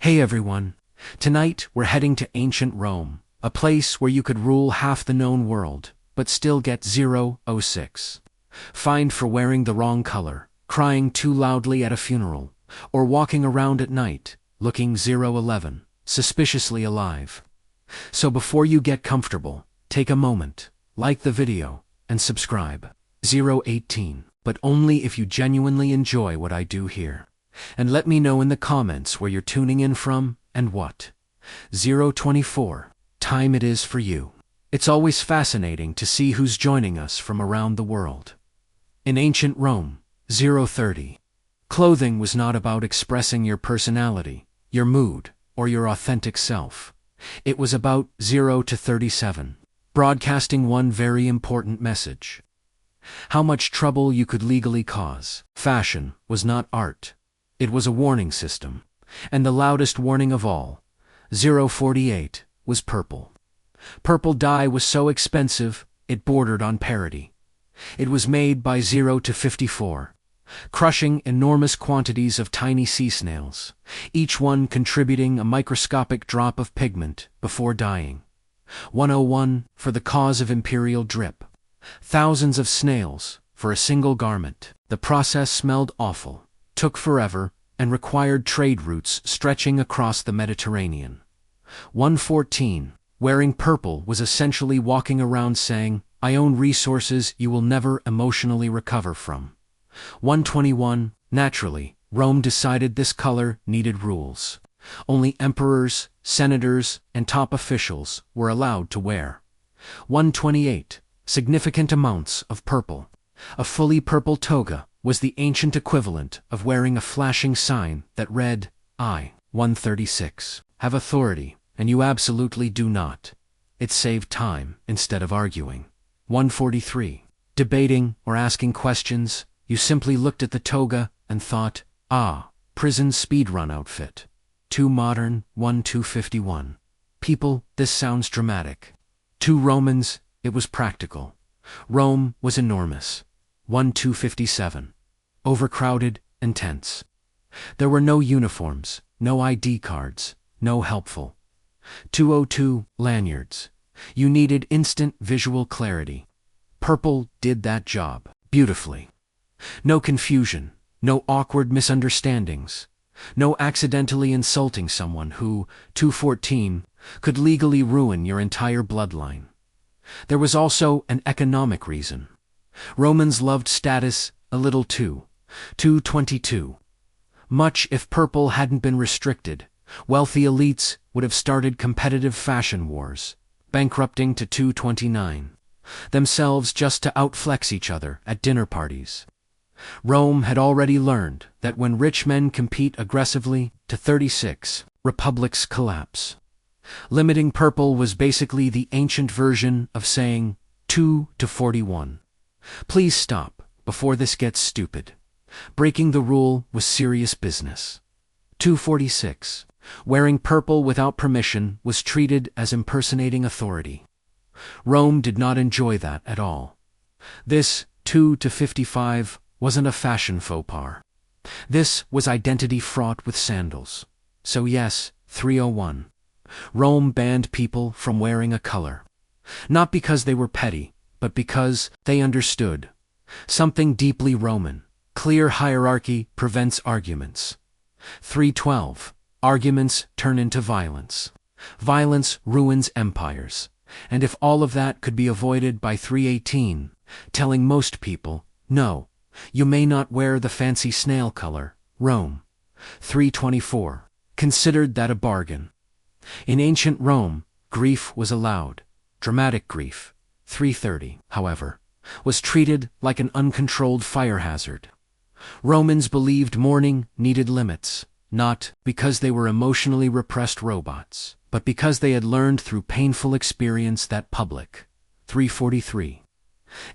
Hey everyone! Tonight we're heading to ancient Rome, a place where you could rule half the known world, but still get 006. Fined for wearing the wrong color, crying too loudly at a funeral, or walking around at night, looking 011, suspiciously alive. So before you get comfortable, take a moment, like the video, and subscribe. 018, but only if you genuinely enjoy what I do here. And let me know in the comments where you're tuning in from and what 024 time it is for you. It's always fascinating to see who's joining us from around the world. In ancient Rome, 030. Clothing was not about expressing your personality, your mood, or your authentic self. It was about 0 to 37, broadcasting one very important message. How much trouble you could legally cause. Fashion was not art. It was a warning system, and the loudest warning of all, 048, was purple. Purple dye was so expensive, it bordered on parody. It was made by 0 to 54, crushing enormous quantities of tiny sea snails, each one contributing a microscopic drop of pigment before dyeing. 101 for the cause of imperial drip. Thousands of snails for a single garment. The process smelled awful, took forever, and required trade routes stretching across the Mediterranean. 114. Wearing purple was essentially walking around saying, I own resources you will never emotionally recover from. 121. Naturally, Rome decided this color needed rules. Only emperors, senators, and top officials were allowed to wear. 128. Significant amounts of purple. A fully purple toga was the ancient equivalent of wearing a flashing sign that read, I, 136, have authority, and you absolutely do not. It saved time instead of arguing. 143. Debating or asking questions, you simply looked at the toga and thought, prison speedrun outfit. Too modern. 1251. People, this sounds dramatic. To Romans, it was practical. Rome was enormous. 1257. Overcrowded and tense. There were no uniforms, no ID cards, no helpful. 202. Lanyards. You needed instant visual clarity. Purple did that job beautifully. No confusion, no awkward misunderstandings, no accidentally insulting someone who, 214, could legally ruin your entire bloodline. There was also an economic reason. Romans loved status a little too. 222. Much if purple hadn't been restricted, wealthy elites would have started competitive fashion wars, bankrupting to 229, themselves just to outflex each other at dinner parties. Rome had already learned that when rich men compete aggressively, to 36, republics collapse. Limiting purple was basically the ancient version of saying 2 to 41. Please stop before this gets stupid. Breaking the rule was serious business. 246. Wearing purple without permission was treated as impersonating authority. Rome did not enjoy that at all. This 2 to 55 wasn't a fashion faux pas. This was identity fraught with sandals. So yes, 301. Rome banned people from wearing a color. Not because they were petty, but because they understood. Something deeply Roman. Clear hierarchy prevents arguments. 312. Arguments turn into violence. Violence ruins empires. And if all of that could be avoided by 318, telling most people, no, you may not wear the fancy snail color, Rome. 324. Considered that a bargain. In ancient Rome, grief was allowed. Dramatic grief. 330, however, was treated like an uncontrolled fire hazard. Romans believed mourning needed limits, not because they were emotionally repressed robots, but because they had learned through painful experience that public. 343.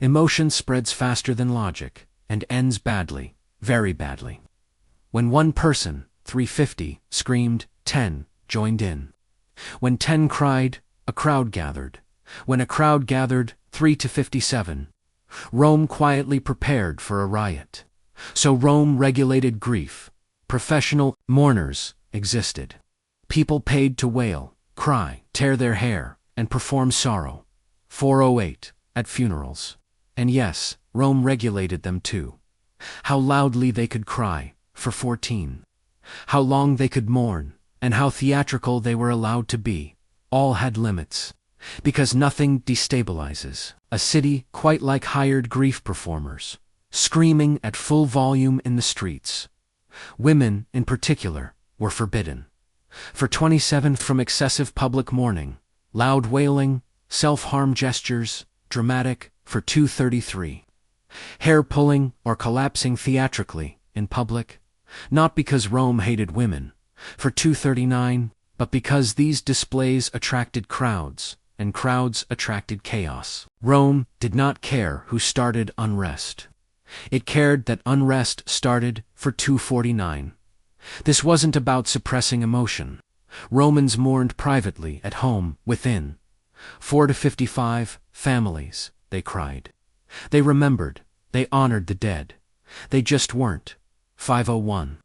Emotion spreads faster than logic, and ends badly, very badly. When one person, 350, screamed, 10 joined in. When 10 cried, a crowd gathered. When a crowd gathered, 3 to 57. Rome quietly prepared for a riot. So Rome regulated grief. Professional mourners existed. People paid to wail, cry, tear their hair, and perform sorrow. 408, at funerals. And yes, Rome regulated them too. How loudly they could cry, for 14. How long they could mourn, and how theatrical they were allowed to be, all had limits. Because nothing destabilizes a city quite like hired grief performers, screaming at full volume in the streets. Women, in particular, were forbidden. For 27, from excessive public mourning, loud wailing, self-harm gestures, dramatic, for 233. Hair pulling or collapsing theatrically, in public, not because Rome hated women, for 239, but because these displays attracted crowds, and crowds attracted chaos. Rome did not care who started unrest. It cared that unrest started, for 249. This wasn't about suppressing emotion. Romans mourned privately, at home, within. 4-55, families, they cried. They remembered, they honored the dead. They just weren't, 501,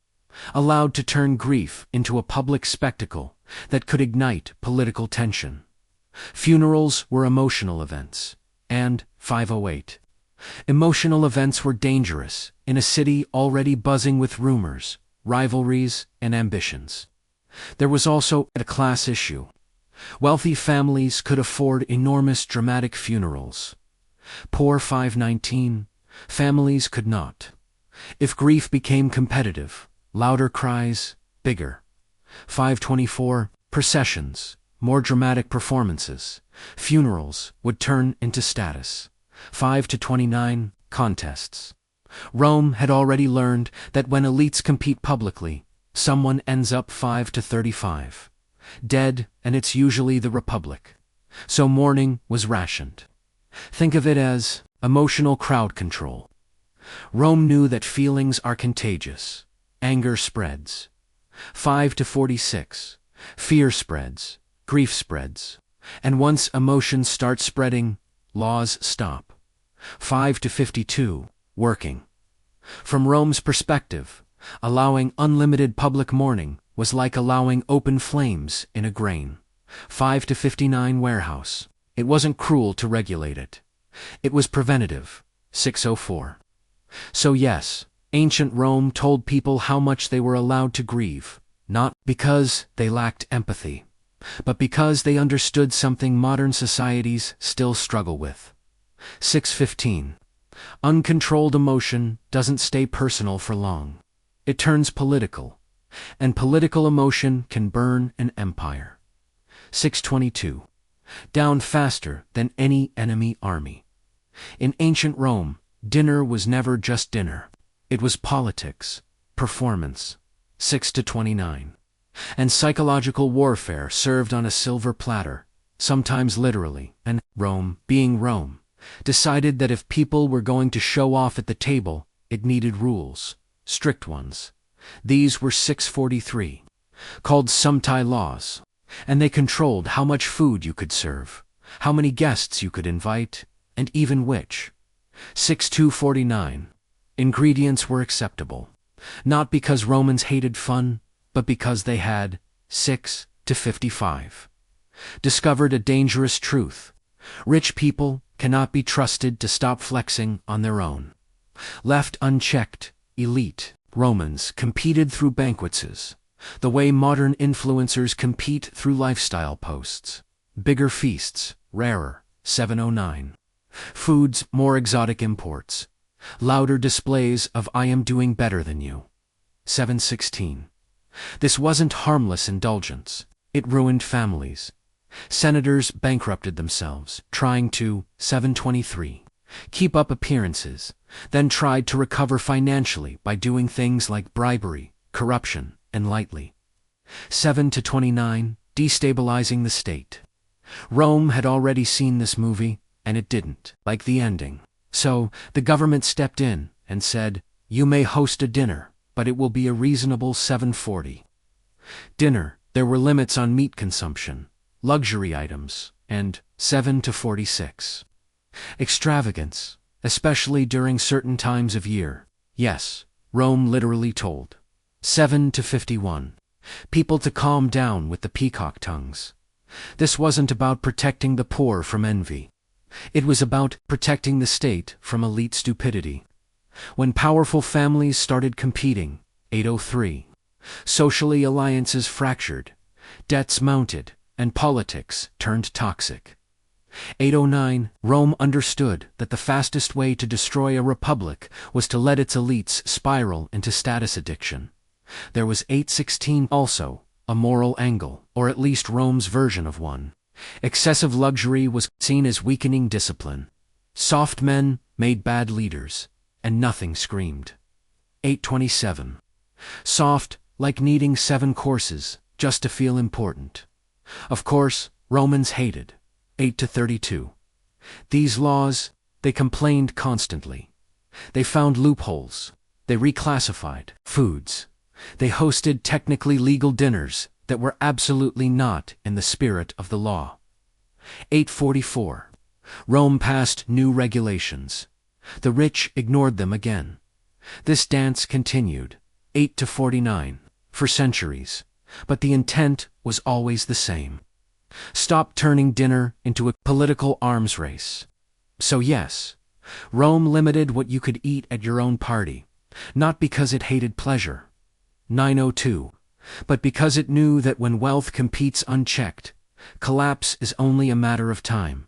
allowed to turn grief into a public spectacle that could ignite political tension. Funerals were emotional events, and, 508, emotional events were dangerous in a city already buzzing with rumors, rivalries, and ambitions. There was also a class issue. Wealthy families could afford enormous dramatic funerals. Poor 519, families could not. If grief became competitive, louder cries, bigger. 524, processions, more dramatic performances, funerals would turn into status. 5-29, contests. Rome had already learned that when elites compete publicly, someone ends up 5-35. Dead, and it's usually the Republic. So mourning was rationed. Think of it as emotional crowd control. Rome knew that feelings are contagious. Anger spreads. 5-46. Fear spreads. Grief spreads. And once emotions start spreading, laws stop. 5-52. Working. From Rome's perspective, allowing unlimited public mourning was like allowing open flames in a grain. 5-59. Warehouse. It wasn't cruel to regulate it. It was preventative. 604. So yes, ancient Rome told people how much they were allowed to grieve, not because they lacked empathy, but because they understood something modern societies still struggle with. 615. Uncontrolled emotion doesn't stay personal for long. It turns political, and political emotion can burn an empire. 622. Down faster than any enemy army. In ancient Rome, dinner was never just dinner. It was politics, performance. 6-29. And psychological warfare served on a silver platter, sometimes literally, and Rome, being Rome, decided that if people were going to show off at the table, it needed rules, strict ones. These were 643, called sumpti laws, and they controlled how much food you could serve, how many guests you could invite, and even which. 6-49. Ingredients were acceptable, not because Romans hated fun, but because they had, 6-55, discovered a dangerous truth. Rich people cannot be trusted to stop flexing on their own. Left unchecked, elite Romans competed through banquets, the way modern influencers compete through lifestyle posts. Bigger feasts, rarer, 709. Foods, more exotic imports. Louder displays of I am doing better than you. 716. This wasn't harmless indulgence. It ruined families. Senators bankrupted themselves, trying to, 723, keep up appearances, then tried to recover financially by doing things like bribery, corruption, and lightly. 7-29, destabilizing the state. Rome had already seen this movie, and it didn't like the ending. So, the government stepped in and said, you may host a dinner, but it will be a reasonable 740. Dinner, there were limits on meat consumption, luxury items, and 7-46. Extravagance, especially during certain times of year. Yes, Rome literally told. 7-51. people to calm down with the peacock tongues. This wasn't about protecting the poor from envy. It was about protecting the state from elite stupidity. When powerful families started competing, 803, socially alliances fractured, debts mounted, and politics turned toxic. 809, Rome understood that the fastest way to destroy a republic was to let its elites spiral into status addiction. There was 816 also, a moral angle, or at least Rome's version of one. Excessive luxury was seen as weakening discipline. Soft men made bad leaders, and nothing screamed. 827. Soft, like needing 7 courses, just to feel important. Of course, Romans hated. 8-32. These laws, they complained constantly. They found loopholes. They reclassified foods. They hosted technically legal dinners that were absolutely not in the spirit of the law. 844. Rome passed new regulations. The rich ignored them again. This dance continued, 8-49, for centuries, but the intent was always the same. Stop turning dinner into a political arms race. So yes, Rome limited what you could eat at your own party, not because it hated pleasure. 902. But because it knew that when wealth competes unchecked, collapse is only a matter of time.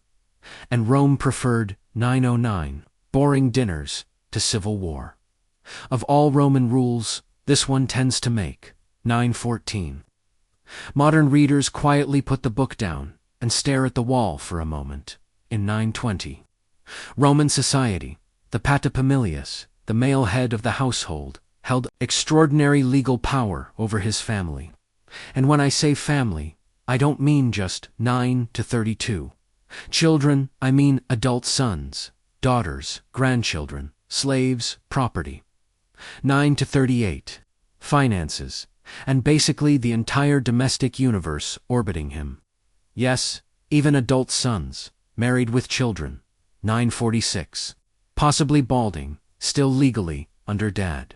And Rome preferred, 909, boring dinners to civil war. Of all Roman rules, this one tends to make, 914. Modern readers quietly put the book down and stare at the wall for a moment, in 920. Roman society, the paterfamilias, the male head of the household, held extraordinary legal power over his family. And when I say family, I don't mean just 9-32. Children, I mean adult sons, daughters, grandchildren, slaves, property. 9-38. Finances, and basically the entire domestic universe orbiting him. Yes, even adult sons, married with children. 946. Possibly balding, still legally under dad.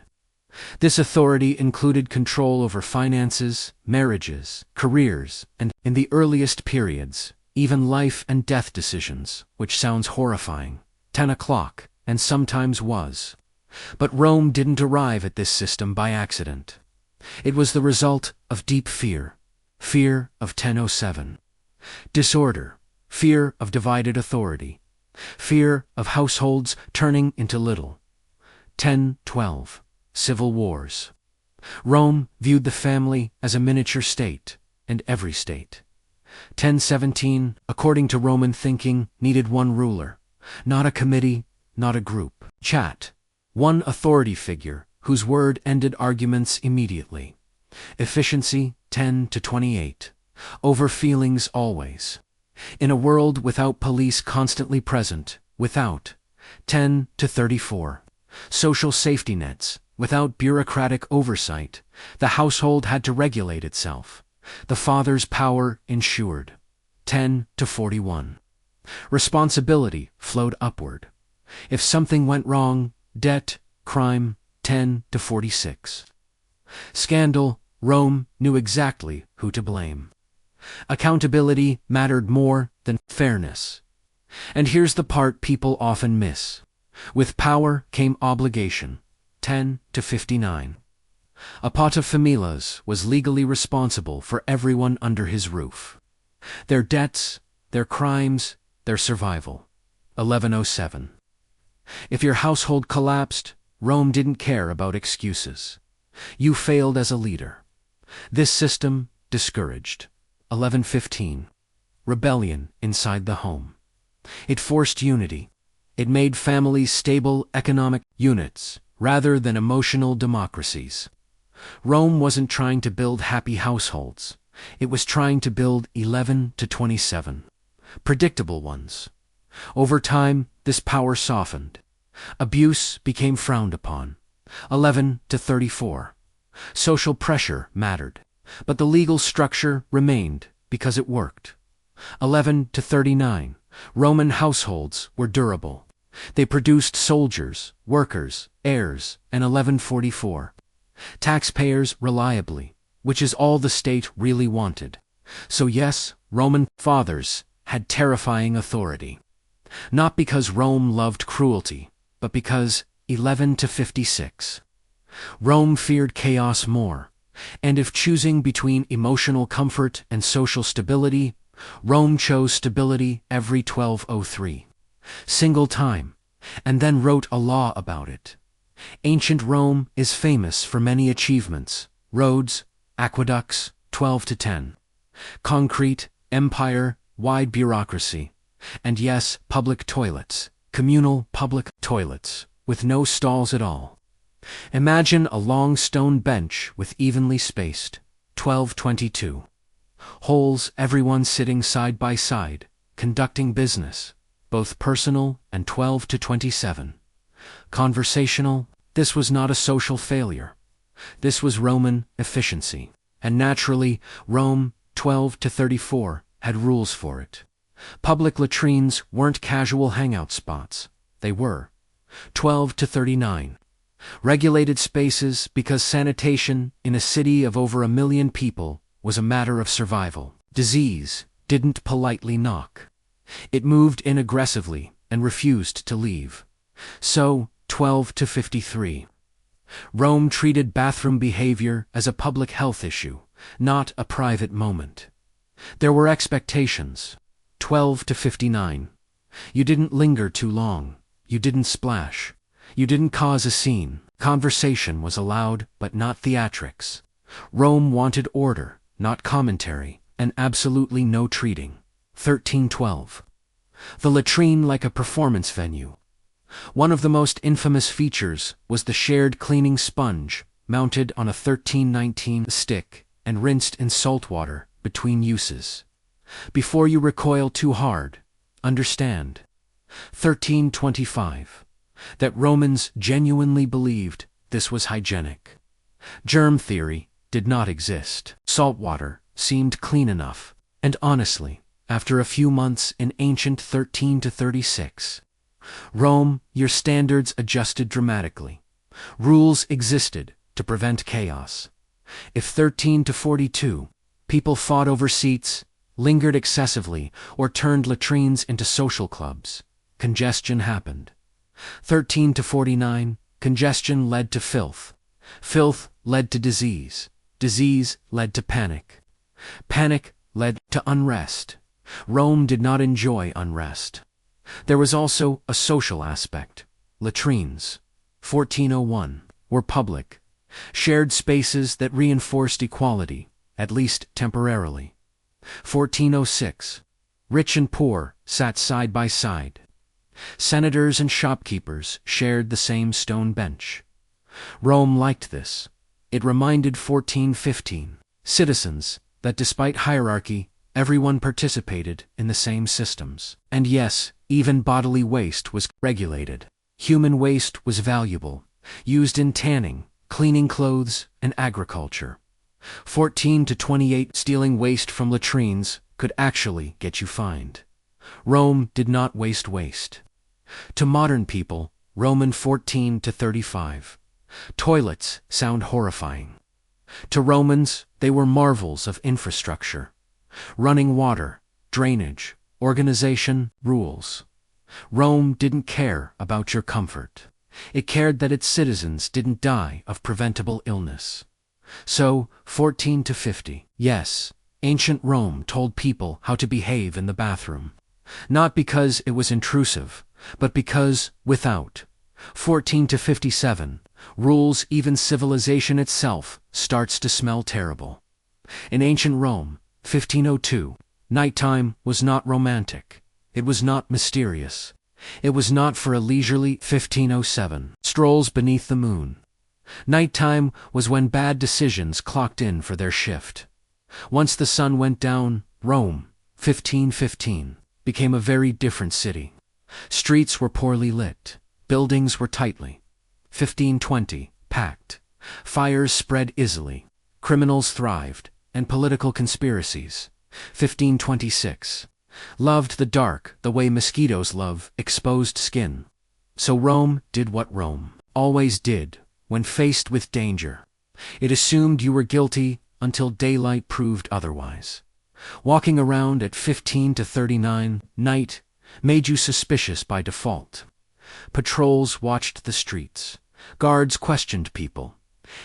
This authority included control over finances, marriages, careers, and, in the earliest periods, even life and death decisions, which sounds horrifying. 10 o'clock, and sometimes was. But Rome didn't arrive at this system by accident. It was the result of deep fear. Fear of 1007. Disorder. Fear of divided authority. Fear of households turning into little. 1012. Civil wars. Rome viewed the family as a miniature state, and every state. 1017, according to Roman thinking, needed one ruler. Not a committee, not a group. Chat. One authority figure, whose word ended arguments immediately. Efficiency, 10-28. Over feelings always. In a world without police constantly present, without. 10-34. Social safety nets. Without bureaucratic oversight, the household had to regulate itself. The father's power ensured. 10-41. Responsibility flowed upward. If something went wrong, debt, crime. 10-46. Scandal. Rome knew exactly who to blame. Accountability mattered more than fairness. And here's the part people often miss. With power came obligation. 10-59. A paterfamilias was legally responsible for everyone under his roof. Their debts, their crimes, their survival. 1107. If your household collapsed, Rome didn't care about excuses. You failed as a leader. This system discouraged. 1115. Rebellion inside the home. It forced unity. It made families stable economic units, rather than emotional democracies. Rome wasn't trying to build happy households. It was trying to build 11-27. Predictable ones. Over time, this power softened. Abuse became frowned upon. 11-34. Social pressure mattered, but the legal structure remained because it worked. 11-39. Roman households were durable. They produced soldiers, workers, heirs, and 1144. Taxpayers reliably. which is all the state really wanted. So yes, Roman fathers had terrifying authority. Not because Rome loved cruelty, but because 11 to 56. Rome feared chaos more, and if choosing between emotional comfort and social stability, Rome chose stability every 1203. Single time, and then wrote a law about it. Ancient Rome is famous for many achievements: roads, aqueducts, 12 to 10. Concrete, empire, wide bureaucracy. And yes, public toilets, communal public toilets, with no stalls at all. Imagine a long stone bench with evenly spaced, 1222. Holes, everyone sitting side by side, conducting business, both personal and 12 to 27. Conversational, this was not a social failure. This was Roman efficiency. And naturally, Rome, 12 to 34, had rules for it. Public latrines weren't casual hangout spots. They were 12 to 39. Regulated spaces because sanitation in a city of over 1 million people was a matter of survival. Disease didn't politely knock. It moved in aggressively and refused to leave. So, 12 to 53. Rome treated bathroom behavior as a public health issue, not a private moment. There were expectations. 12 to 59. You didn't linger too long. You didn't splash. You didn't cause a scene. Conversation was allowed, but not theatrics. Rome wanted order, not commentary, and absolutely no treating. 1312. The latrine like a performance venue. One of the most infamous features was the shared cleaning sponge, mounted on a 1319 stick and rinsed in salt water between uses. Before you recoil too hard, understand. 1325. That Romans genuinely believed this was hygienic. Germ theory did not exist. Salt water seemed clean enough, and honestly, after a few months in ancient 13 to 36, Rome, your standards adjusted dramatically. Rules existed to prevent chaos. If 13 to 42, people fought over seats, lingered excessively, or turned latrines into social clubs, congestion happened. 13 to 49, congestion led to filth. Filth led to disease. Disease led to panic. Panic led to unrest. Rome did not enjoy unrest. There was also a social aspect. Latrines, 1401, were public, shared spaces that reinforced equality, at least temporarily. 1406, rich and poor sat side by side. Senators and shopkeepers shared the same stone bench. Rome liked this. It reminded 1415 citizens that despite hierarchy, everyone participated in the same systems. And yes, even bodily waste was regulated. Human waste was valuable, used in tanning, cleaning clothes, and agriculture. 14 to 28, stealing waste from latrines could actually get you fined. Rome did not waste waste. To modern people, Roman 14 to 35. Toilets sound horrifying. To Romans, they were marvels of infrastructure. Running water, drainage, organization, rules. Rome didn't care about your comfort. It cared that its citizens didn't die of preventable illness. So, 14 to 50. Yes, ancient Rome told people how to behave in the bathroom. Not because it was intrusive, but because, without 14 to 57, rules, even civilization itself, starts to smell terrible. In ancient Rome, 1502, nighttime was not romantic. It was not mysterious. It was not for a leisurely 1507 strolls beneath the moon. Nighttime was when bad decisions clocked in for their shift. Once the sun went down, Rome, 1515, became a very different city. Streets were poorly lit. Buildings were tightly, 1520, packed. Fires spread easily. Criminals thrived, and political conspiracies. 1526. Loved the dark the way mosquitoes love exposed skin. So Rome did what Rome always did when faced with danger. It assumed you were guilty until daylight proved otherwise. Walking around at 15 to 39 night made you suspicious by default. Patrols watched the streets. Guards questioned people.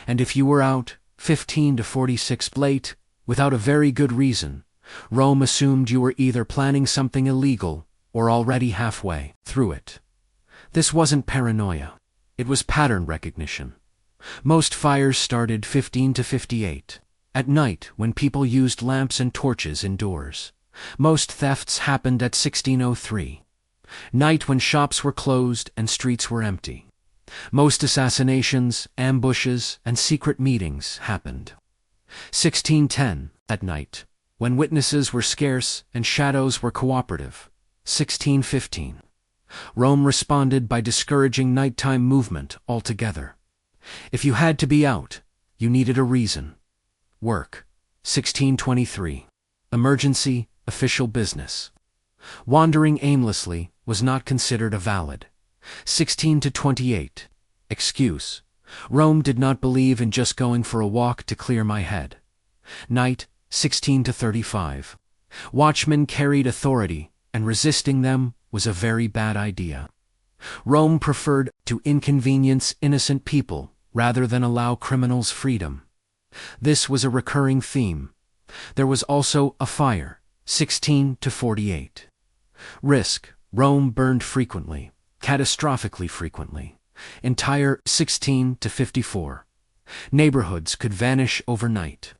And if you were out 15 to 46 late, without a very good reason, Rome assumed you were either planning something illegal or already halfway through it. This wasn't paranoia. It was pattern recognition. Most fires started 15 to 58. At night, when people used lamps and torches indoors. Most thefts happened at 1603. Night when shops were closed and streets were empty. Most assassinations, ambushes, and secret meetings happened. 1610, at night, when witnesses were scarce and shadows were cooperative. 1615. Rome responded by discouraging nighttime movement altogether. If you had to be out, you needed a reason. Work. 1623. Emergency, official business. Wandering aimlessly was not considered a valid. 16 to 28. Excuse. Rome did not believe in just going for a walk to clear my head. Night. 16 to 35. Watchmen carried authority, and resisting them was a very bad idea. Rome preferred to inconvenience innocent people rather than allow criminals freedom. This was a recurring theme. There was also a fire. 16 to 48. Risk. Rome burned frequently, catastrophically frequently. Entire 16 to 54. Neighborhoods could vanish overnight.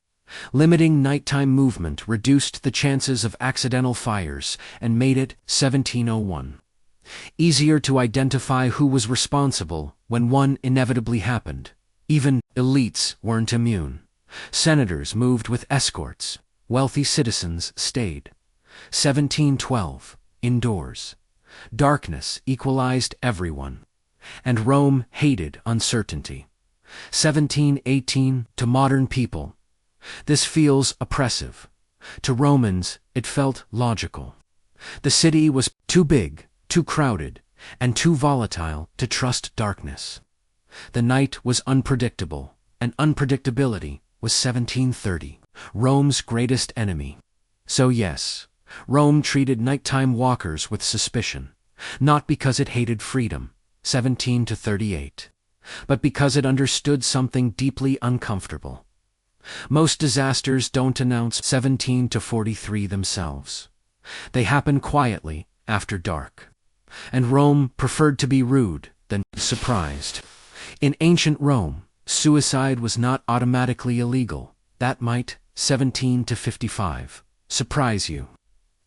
Limiting nighttime movement reduced the chances of accidental fires and made it 1701. Easier to identify who was responsible when one inevitably happened. Even elites weren't immune. Senators moved with escorts. Wealthy citizens stayed. 1712. Indoors. Darkness equalized everyone. And Rome hated uncertainty. 1718. To modern people. This feels oppressive. To Romans, it felt logical. The city was too big, too crowded, and too volatile to trust darkness. The night was unpredictable, and unpredictability was 1730, Rome's greatest enemy. So yes, Rome treated nighttime walkers with suspicion, not because it hated freedom, 17 to 38, but because it understood something deeply uncomfortable. Most disasters don't announce 17 to 43 themselves. They happen quietly after dark. And Rome preferred to be rude than surprised. In ancient Rome, suicide was not automatically illegal. That might, 17 to 55, surprise you.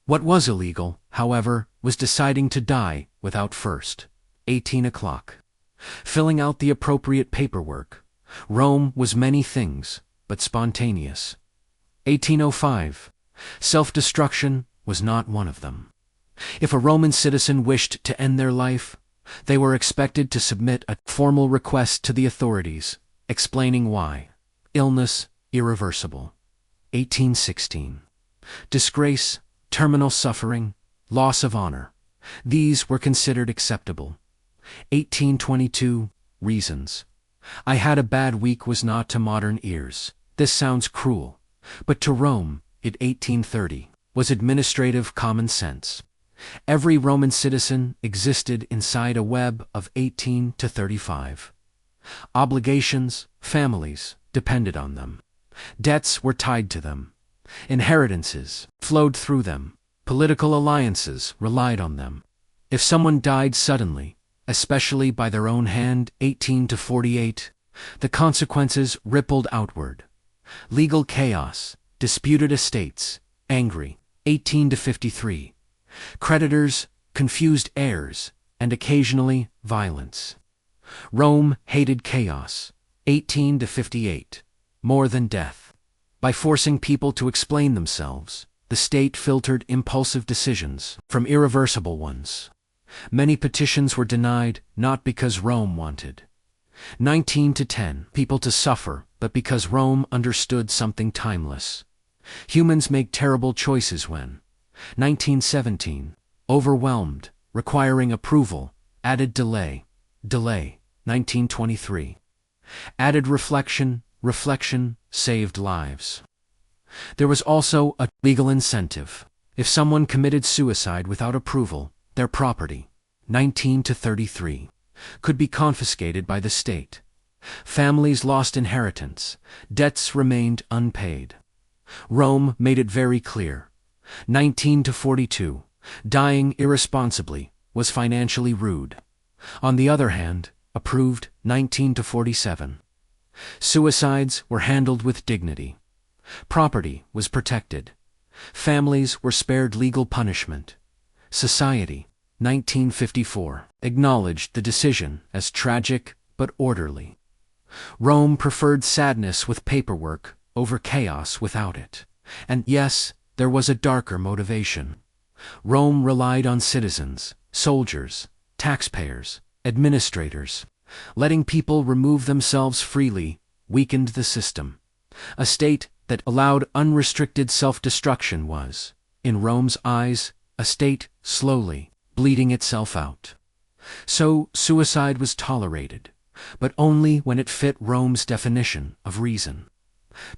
What was illegal, however, was deciding to die without first. 18 o'clock. Filling out the appropriate paperwork. Rome was many things, but spontaneous. 1805. Self-destruction was not one of them. If a Roman citizen wished to end their life, they were expected to submit a formal request to the authorities, explaining why. Illness, irreversible. 1816. Disgrace, terminal suffering, loss of honor. These were considered acceptable. 1822. Reasons. I had a bad week was not to modern ears. This sounds cruel, but to Rome, in 1830, was administrative common sense. Every Roman citizen existed inside a web of 18 to 35. Obligations, families, depended on them. Debts were tied to them. Inheritances flowed through them. Political alliances relied on them. If someone died suddenly, especially by their own hand, 18 to 48, the consequences rippled outward. Legal chaos, disputed estates, angry, 18 to 53. Creditors, confused heirs, and occasionally violence. Rome hated chaos, 18 to 58, more than death. By forcing people to explain themselves, the state filtered impulsive decisions from irreversible ones. Many petitions were denied not because Rome wanted 19 to 10 people to suffer, but because Rome understood something timeless. Humans make terrible choices when 1917, overwhelmed, requiring approval, added delay, 1923. Added reflection, saved lives. There was also a legal incentive. If someone committed suicide without approval, their property, 19 to 33, could be confiscated by the state. Families lost inheritance, debts remained unpaid. Rome made it very clear. 19 to 42, dying irresponsibly was financially rude. On the other hand, approved 19 to 47. Suicides were handled with dignity. Property was protected. Families were spared legal punishment. Society, 1954, acknowledged the decision as tragic but orderly. Rome preferred sadness with paperwork over chaos without it. And yes, there was a darker motivation. Rome relied on citizens, soldiers, taxpayers, administrators. Letting people remove themselves freely weakened the system. A state that allowed unrestricted self-destruction was, in Rome's eyes, a state slowly bleeding itself out. So suicide was tolerated, but only when it fit Rome's definition of reason.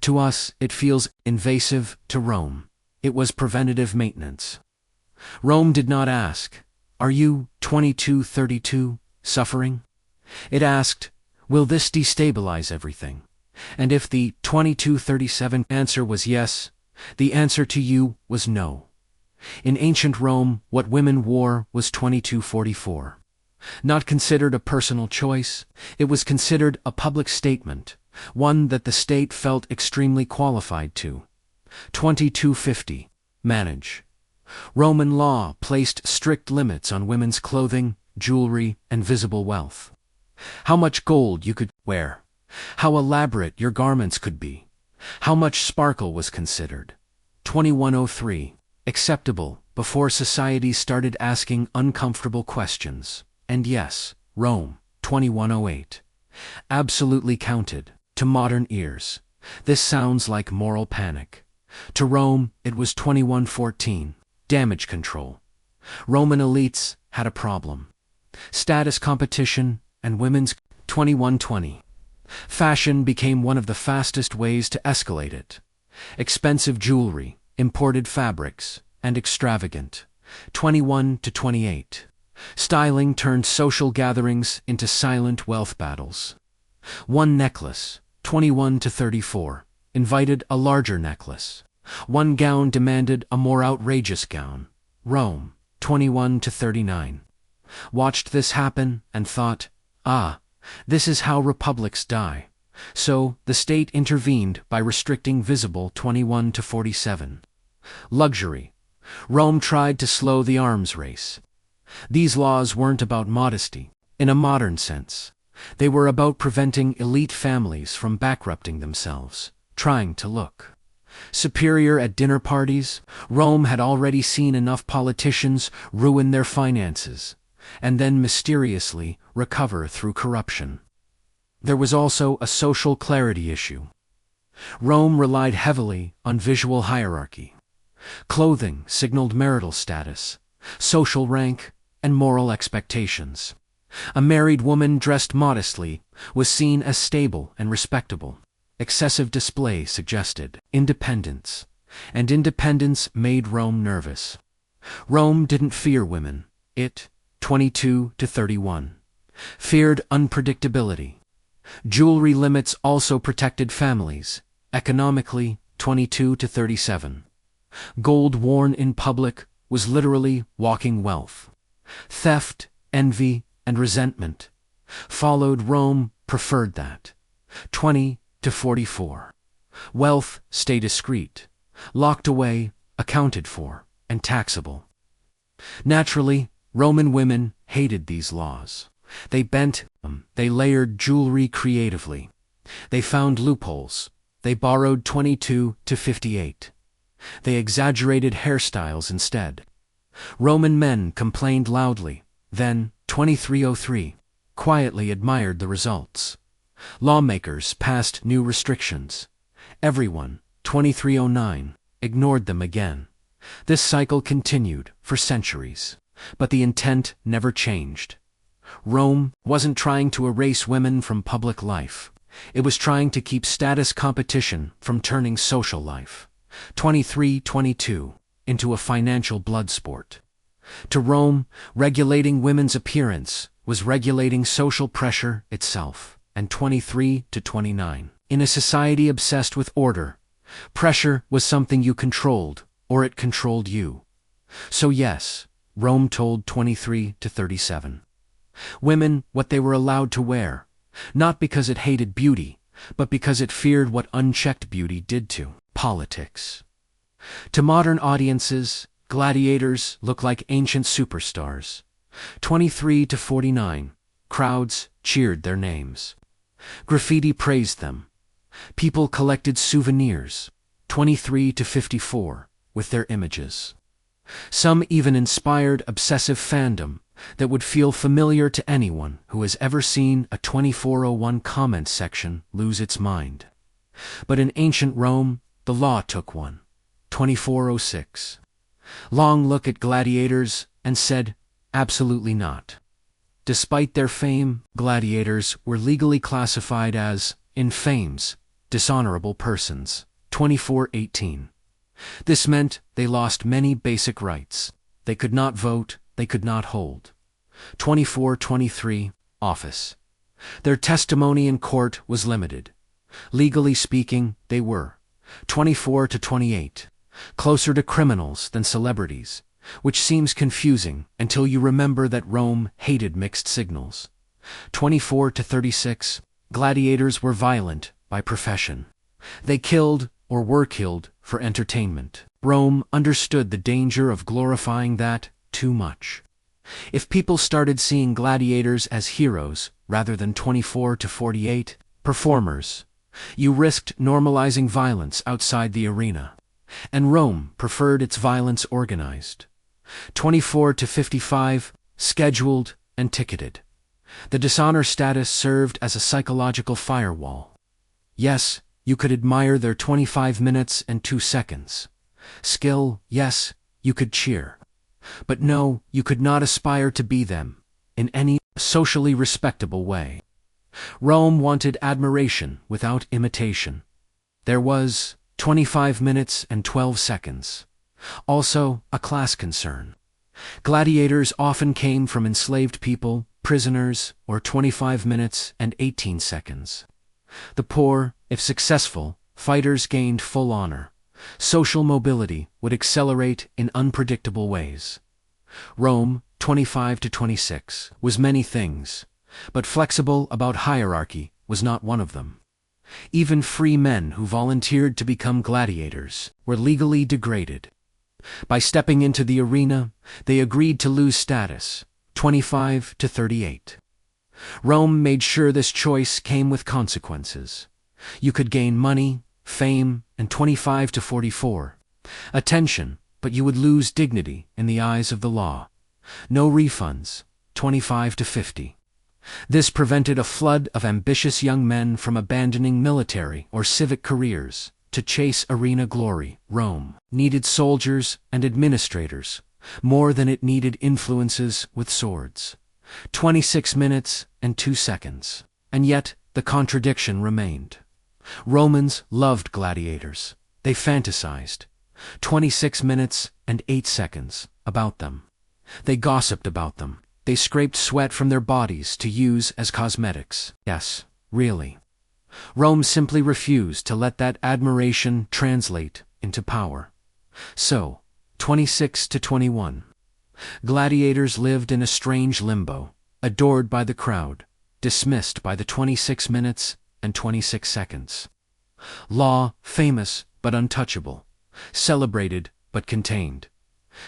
To us, it feels invasive. To Rome, it was preventative maintenance. Rome did not ask, "Are you, 2232, suffering?" It asked, "Will this destabilize everything?" And if the 2237 answer was yes, the answer to you was no. In ancient Rome, what women wore was 2244. Not considered a personal choice, it was considered a public statement, one that the state felt extremely qualified to. 2250. Manage. Roman law placed strict limits on women's clothing, jewelry, and visible wealth. How much gold you could wear, how elaborate your garments could be, how much sparkle was considered. 2103. Acceptable before society started asking uncomfortable questions. And yes, Rome, 2108. Absolutely counted. To modern ears, this sounds like moral panic. To Rome, it was 2114. Damage control. Roman elites had a problem. Status competition and women's 2120. Fashion became one of the fastest ways to escalate it. Expensive jewelry, imported fabrics, and extravagant. 21 to 28. Styling turned social gatherings into silent wealth battles. One necklace, 21 to 34, invited a larger necklace. One gown demanded a more outrageous gown. Rome, 21 to 39. Watched this happen and thought, this is how republics die. So, the state intervened by restricting visible 21 to 47. Luxury. Rome tried to slow the arms race. These laws weren't about modesty, in a modern sense. They were about preventing elite families from bankrupting themselves, trying to look superior at dinner parties. Rome had already seen enough politicians ruin their finances, and then mysteriously recover through corruption. There was also a social clarity issue. Rome relied heavily on visual hierarchy. Clothing signaled marital status, social rank, and moral expectations. A married woman dressed modestly was seen as stable and respectable. Excessive display suggested independence, and independence made Rome nervous. Rome didn't fear women. It, 22 to 31, feared unpredictability. Jewelry limits also protected families. Economically, 22 to 37. Gold worn in public was literally walking wealth. Theft, envy, and resentment followed. Rome preferred that. 20 to 44. Wealth stayed discreet, locked away, accounted for, and taxable. Naturally, Roman women hated these laws. They bent them, they layered jewelry creatively. They found loopholes. They borrowed 22 to 58. They exaggerated hairstyles instead. Roman men complained loudly, then, 2303, quietly admired the results. Lawmakers passed new restrictions. Everyone, 2309, ignored them again. This cycle continued for centuries, but the intent never changed. Rome wasn't trying to erase women from public life. It was trying to keep status competition from turning social life, 23-22, into a financial blood sport. To Rome, regulating women's appearance was regulating social pressure itself, and 23-29. In a society obsessed with order, pressure was something you controlled, or it controlled you. So yes, Rome told 23-37. Women what they were allowed to wear, not because it hated beauty, but because it feared what unchecked beauty did to politics. To modern audiences, gladiators look like ancient superstars. 23-49, crowds cheered their names. Graffiti praised them. People collected souvenirs, 23-54, with their images. Some even inspired obsessive fandom that would feel familiar to anyone who has ever seen a 2401 comment section lose its mind. But in ancient Rome, the law took one, 2406. Long looked at gladiators and said, absolutely not. Despite their fame, gladiators were legally classified as infames, dishonorable persons, 2418. This meant they lost many basic rights. They could not vote, they could not hold. 2423, office. Their testimony in court was limited. Legally speaking, they were 24-28, closer to criminals than celebrities, which seems confusing until you remember that Rome hated mixed signals. 24-36, gladiators were violent by profession. They killed or were killed for entertainment. Rome understood the danger of glorifying that too much. If people started seeing gladiators as heroes rather than 24-48 performers, you risked normalizing violence outside the arena. And Rome preferred its violence organized. 24-55, scheduled and ticketed. The dishonor status served as a psychological firewall. Yes, you could admire their 25 minutes and 2 seconds. Skill, yes, you could cheer. But no, you could not aspire to be them, in any socially respectable way. Rome wanted admiration without imitation. There was 25 minutes and 12 seconds. Also, a class concern. Gladiators often came from enslaved people, prisoners, or 25 minutes and 18 seconds. The poor, if successful, fighters gained full honor. Social mobility would accelerate in unpredictable ways. Rome, 25-26, was many things, but flexible about hierarchy was not one of them. Even free men who volunteered to become gladiators were legally degraded. By stepping into the arena, they agreed to lose status, 25-38. Rome made sure this choice came with consequences. You could gain money, fame, and 25-44. Attention, but you would lose dignity in the eyes of the law. No refunds, 25-50. This prevented a flood of ambitious young men from abandoning military or civic careers to chase arena glory. Rome needed soldiers and administrators more than it needed influences with swords. 26 minutes and 2 seconds. And yet, the contradiction remained. Romans loved gladiators. They fantasized. 26 minutes and 8 seconds about them. They gossiped about them. They scraped sweat from their bodies to use as cosmetics. Yes, really. Rome simply refused to let that admiration translate into power. So, 26-21. Gladiators lived in a strange limbo, adored by the crowd, dismissed by the 26 minutes and 26 seconds. Law, famous but untouchable, celebrated but contained.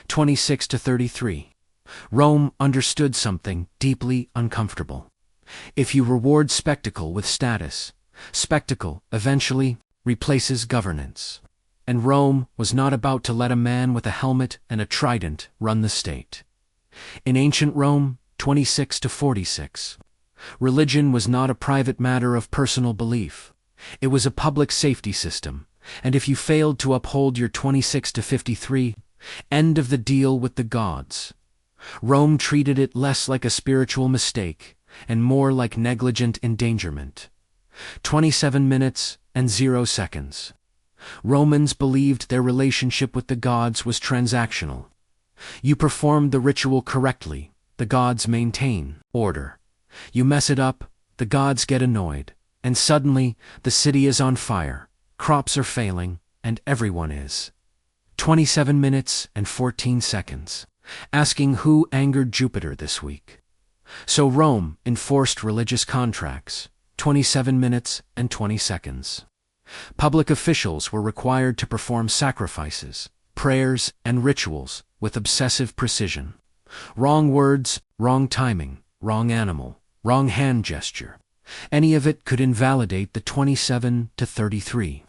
26-33. Rome understood something deeply uncomfortable. If you reward spectacle with status, spectacle eventually replaces governance. And Rome was not about to let a man with a helmet and a trident run the state. In ancient Rome, 26-46, religion was not a private matter of personal belief. It was a public safety system, and if you failed to uphold your 26-53, end of the deal with the gods. Rome treated it less like a spiritual mistake and more like negligent endangerment. 27 minutes and 0 seconds. Romans believed their relationship with the gods was transactional. You perform the ritual correctly, the gods maintain order. You mess it up, the gods get annoyed, and suddenly the city is on fire, crops are failing, and everyone is. 27 minutes and 14 seconds. Asking who angered Jupiter this week. So Rome enforced religious contracts, 27 minutes and 20 seconds. Public officials were required to perform sacrifices, prayers, and rituals with obsessive precision. Wrong words, wrong timing, wrong animal, wrong hand gesture. Any of it could invalidate the 27 to 33.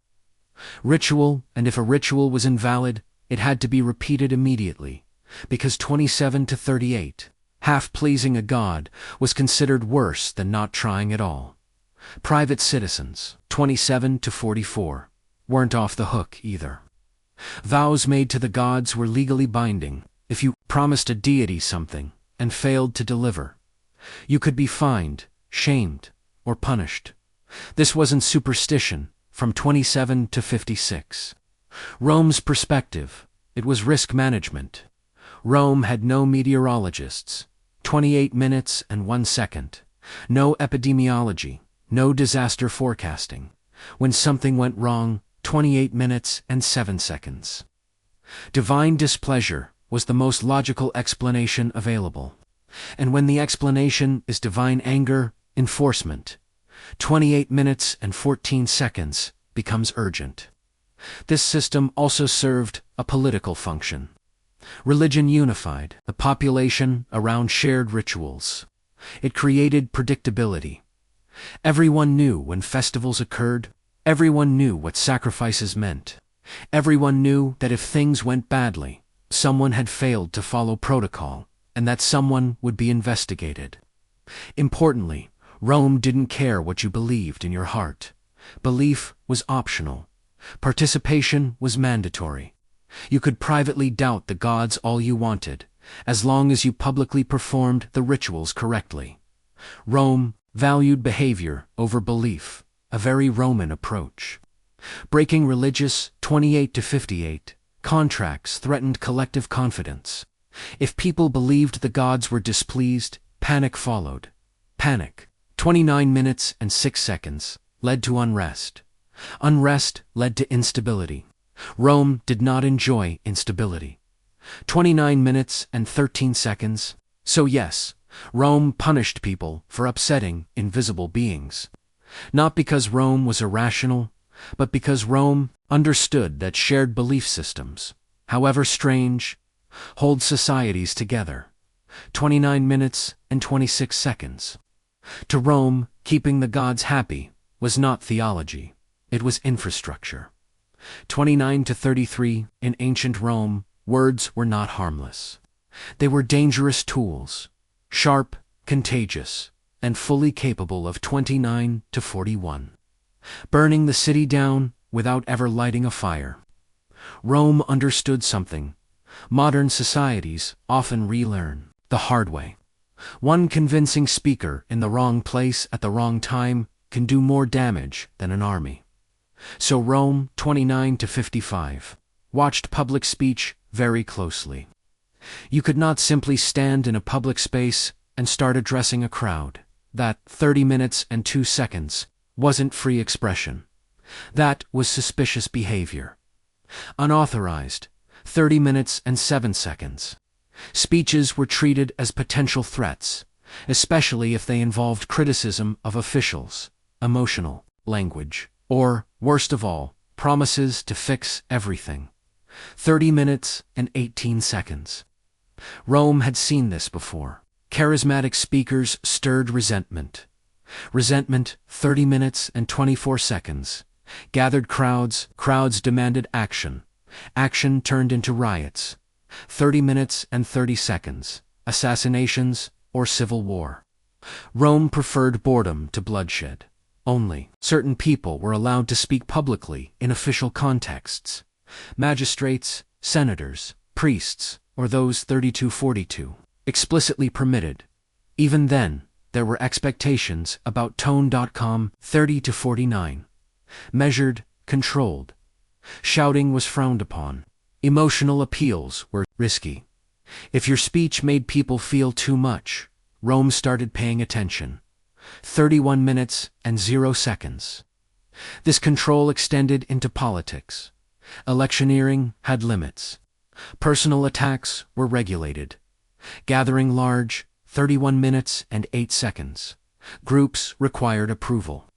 Ritual, and if a ritual was invalid, it had to be repeated immediately, because 27 to 38, half pleasing a god, was considered worse than not trying at all. Private citizens, 27 to 44, weren't off the hook either. Vows made to the gods were legally binding. If you promised a deity something and failed to deliver, you could be fined, shamed, or punished. This wasn't superstition. From 27 to 56. Rome's perspective, it was risk management. Rome had no meteorologists, 28 minutes and 1 second. No epidemiology, no disaster forecasting. When something went wrong, 28 minutes and 7 seconds. Divine displeasure was the most logical explanation available. And when the explanation is divine anger, enforcement, 28 minutes and 14 seconds becomes urgent. This system also served a political function. Religion unified the population around shared rituals. It created predictability. Everyone knew when festivals occurred. Everyone knew what sacrifices meant. Everyone knew that if things went badly, someone had failed to follow protocol, and that someone would be investigated. Importantly, Rome didn't care what you believed in your heart. Belief was optional. Participation was mandatory. You could privately doubt the gods all you wanted, as long as you publicly performed the rituals correctly. Rome valued behavior over belief, a very Roman approach. Breaking religious 28 to 58 contracts threatened collective confidence. If people believed the gods were displeased, panic followed. Panic, 29 minutes and 6 seconds, led to unrest. Unrest led to instability. Rome did not enjoy instability. 29 minutes and 13 seconds. So yes, Rome punished people for upsetting invisible beings. Not because Rome was irrational, but because Rome understood that shared belief systems, however strange, hold societies together. 29 minutes and 26 seconds. To Rome, keeping the gods happy was not theology, it was infrastructure. 29 to 33, in ancient Rome, words were not harmless. They were dangerous tools, sharp, contagious, and fully capable of 29 to 41. Burning the city down without ever lighting a fire. Rome understood something modern societies often relearn the hard way. One convincing speaker in the wrong place at the wrong time can do more damage than an army. So Rome, 29 to 55, watched public speech very closely. You could not simply stand in a public space and start addressing a crowd. That 30 minutes and 2 seconds wasn't free expression. That was suspicious behavior. Unauthorized, 30 minutes and 7 seconds. Speeches were treated as potential threats, especially if they involved criticism of officials, emotional language, or, worst of all, promises to fix everything. 30 minutes and 18 seconds. Rome had seen this before. Charismatic speakers stirred resentment. Resentment, 30 minutes and 24 seconds. Gathered crowds demanded action. Action turned into riots. 30 minutes and 30 seconds. Assassinations or civil war. Rome preferred boredom to bloodshed. Only certain people were allowed to speak publicly in official contexts. Magistrates, senators, priests, or those 32-42, explicitly permitted. Even then, there were expectations about tone.com 30 to 49. Measured, controlled. Shouting was frowned upon. Emotional appeals were risky. If your speech made people feel too much, Rome started paying attention. 31 minutes and 0 seconds. This control extended into politics. Electioneering had limits. Personal attacks were regulated. Gathering large, 31 minutes and 8 seconds. Groups required approval.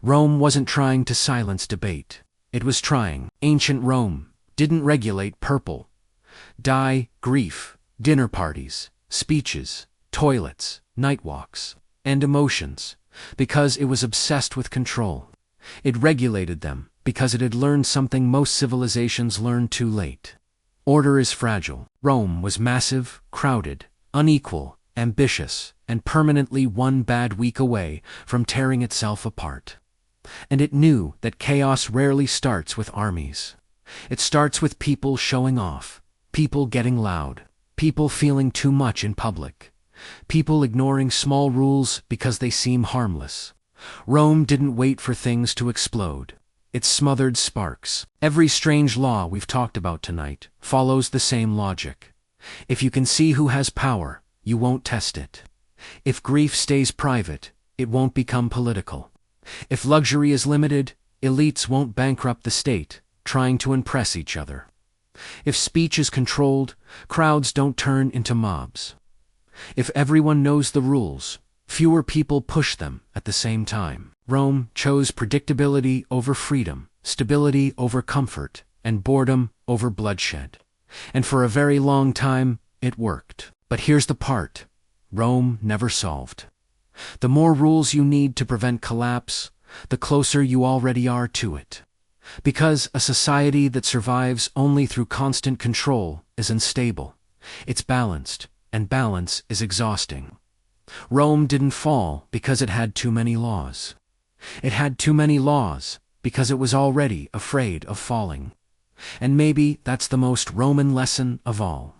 Rome wasn't trying to silence debate. It was trying. Ancient Rome didn't regulate purple, dye, grief, dinner parties, speeches, toilets, night walks, and emotions, because it was obsessed with control. It regulated them because it had learned something most civilizations learned too late. Order is fragile. Rome was massive, crowded, unequal, ambitious, and permanently one bad week away from tearing itself apart. And it knew that chaos rarely starts with armies. It starts with people showing off, people getting loud, people feeling too much in public, people ignoring small rules because they seem harmless. Rome didn't wait for things to explode. It smothered sparks. Every strange law we've talked about tonight follows the same logic. If you can see who has power, you won't test it. If grief stays private, it won't become political. If luxury is limited, elites won't bankrupt the state, trying to impress each other. If speech is controlled, crowds don't turn into mobs. If everyone knows the rules, fewer people push them at the same time. Rome chose predictability over freedom, stability over comfort, and boredom over bloodshed. And for a very long time, it worked. But here's the part Rome never solved. The more rules you need to prevent collapse, the closer you already are to it. Because a society that survives only through constant control is unstable. It's balanced, and balance is exhausting. Rome didn't fall because it had too many laws. It had too many laws because it was already afraid of falling. And maybe that's the most Roman lesson of all.